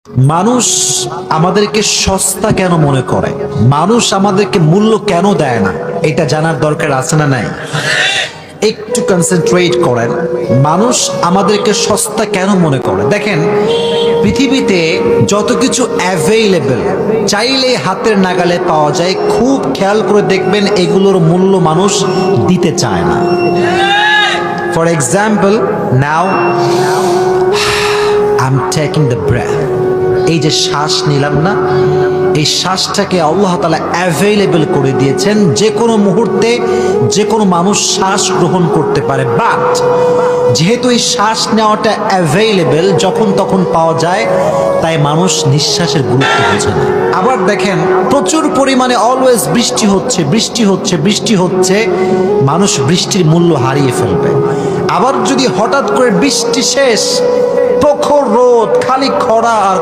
মানুষ আমাদেরকে সস্তা কেন মনে করে, মানুষ আমাদেরকে মূল্য কেন দেয় না, এটা জানার দরকার আছে না নাই? একটু কনসেন্ট্রেট করেন। মানুষ আমাদেরকে সস্তা কেন মনে করে? দেখেন, পৃথিবীতে যত কিছু অ্যাভেইলেবল, চাইলে হাতের নাগালে পাওয়া যায়, খুব খেয়াল করে দেখবেন এগুলোর মূল্য মানুষ দিতে চায় না। For example, now I'm taking the breath. এই যে শ্বাস নিলাম না, এই শ্বাসটাকে আল্লাহ তাআলা অ্যাভেলেবল করে দিয়েছেন। যে কোনো মুহূর্তে যে কোনো মানুষ শ্বাস গ্রহণ করতে পারে, বাট যেহেতু এই শ্বাস নেওয়াটা অ্যাভেলেবল, যখন তখন পাওয়া যায়, তাই মানুষ নিঃশ্বাসের গুরুত্ব বোঝে না। আবার দেখেন, প্রচুর পরিমাণে অলওয়েজ বৃষ্টি হচ্ছে বৃষ্টি হচ্ছে বৃষ্টি হচ্ছে, মানুষ বৃষ্টির মূল্য হারিয়ে ফেলবে। আবার যদি হঠাৎ করে বৃষ্টি শেষ, প্রখর রোদ, খালি খরা আর